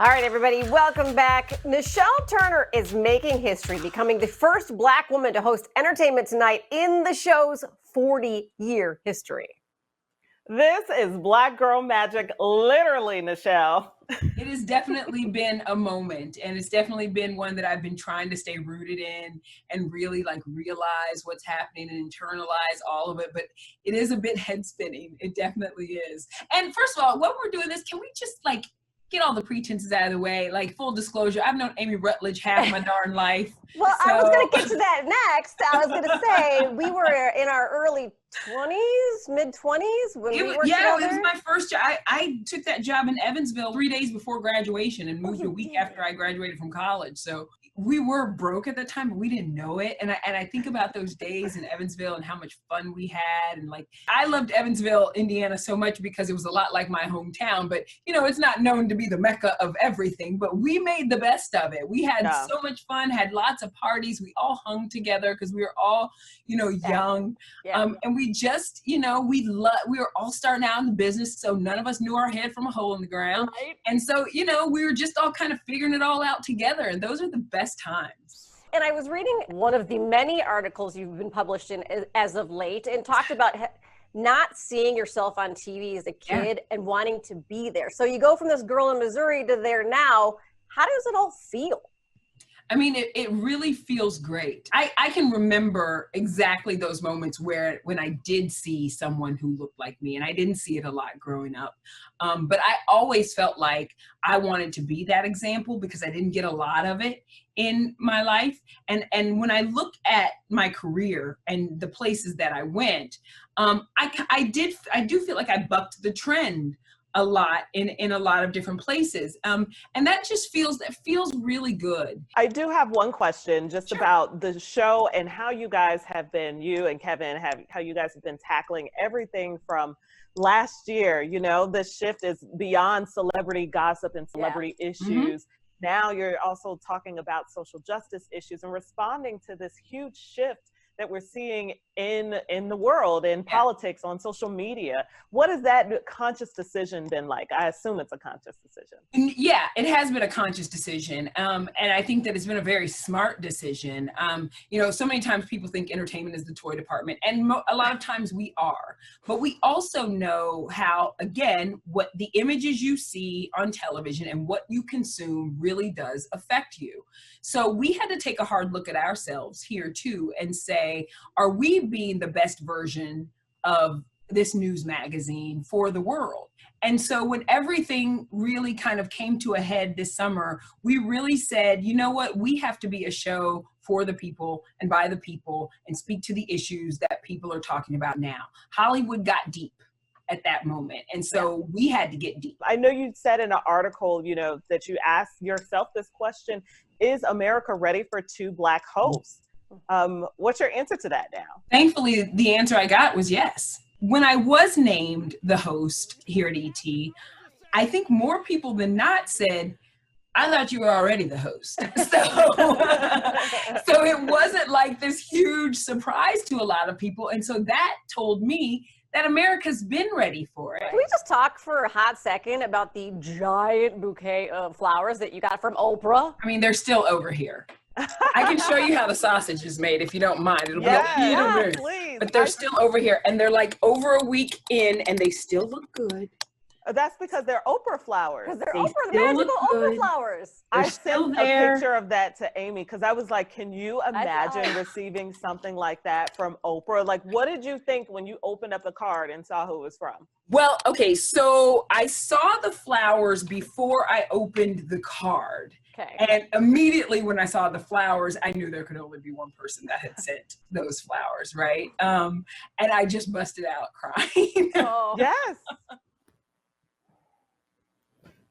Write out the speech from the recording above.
All right, everybody, welcome back. Nischelle Turner is making history, becoming the first Black woman to host Entertainment Tonight in the show's 40-year history. This is Black Girl Magic, literally, Nischelle. It has definitely been a moment, and it's definitely been one that I've been trying to stay rooted in and really realize what's happening and internalize all of it. But it is a bit head spinning. It definitely is. And first of all, while we're doing this, can we just get all the pretenses out of the way? Full disclosure, I've known Amy Rutledge half my darn life. Well, so I was going to get to that next. I was going to say we were in our early 20s, mid-20s when we worked together. It was my first job. I took that job in Evansville 3 days before graduation and moved a week after I graduated from college. So we were broke at the time, but we didn't know it. And I think about those days in Evansville and how much fun we had. And I loved Evansville, Indiana so much because it was a lot like my hometown, but it's not known to be the mecca of everything, but we made the best of it. We had so much fun, had lots of parties. We all hung together because we were all, young. Yeah. And we just, we were all starting out in the business. So none of us knew our head from a hole in the ground. Right. And so, we were just all kind of figuring it all out together. And those are the best times. And I was reading one of the many articles you've been published in as of late and talked about not seeing yourself on TV as a kid and wanting to be there. So you go from this girl in Missouri to there now. How does it all feel? I mean, it really feels great. I can remember exactly those moments when I did see someone who looked like me, and I didn't see it a lot growing up. But I always felt like I wanted to be that example because I didn't get a lot of it in my life. And when I look at my career and the places that I went, I do feel like I bucked the trend a lot in a lot of different places. And that feels really good. I do have one question just about the show and how you guys have been, you and Kevin, how you guys have been tackling everything from last year. The shift is beyond celebrity gossip and celebrity issues. Mm-hmm. Now you're also talking about social justice issues and responding to this huge shift that we're seeing in the world, in politics, on social media. What has that conscious decision been like? I assume it's a conscious decision. Yeah, it has been a conscious decision. And I think that it's been a very smart decision. So many times people think entertainment is the toy department, and a lot of times we are. But we also know how, again, what the images you see on television and what you consume really does affect you. So we had to take a hard look at ourselves here too and say, are we being the best version of this news magazine for the world? And so when everything really kind of came to a head this summer, we really said, you know what, we have to be a show for the people and by the people and speak to the issues that people are talking about now. Hollywood got deep at that moment. And so we had to get deep. I know you said in an article, that you asked yourself this question, is America ready for two Black hosts? What's your answer to that now? Thankfully, the answer I got was yes. When I was named the host here at ET, I think more people than not said, I thought you were already the host. So it wasn't like this huge surprise to a lot of people. And so that told me that America's been ready for it. Can we just talk for a hot second about the giant bouquet of flowers that you got from Oprah? I mean, they're still over here. I can show you how the sausage is made if you don't mind. It'll be please. But they're still over here, and they're over a week in, and they still look good. That's because they're Oprah flowers. Because they're Oprah, the magical Oprah flowers. I sent a picture of that to Amy because I was like, can you imagine receiving something like that from Oprah? What did you think when you opened up the card and saw who it was from? Well, okay, so I saw the flowers before I opened the card. Okay. And immediately when I saw the flowers, I knew there could only be one person that had sent those flowers, right? And I just busted out crying. Yes.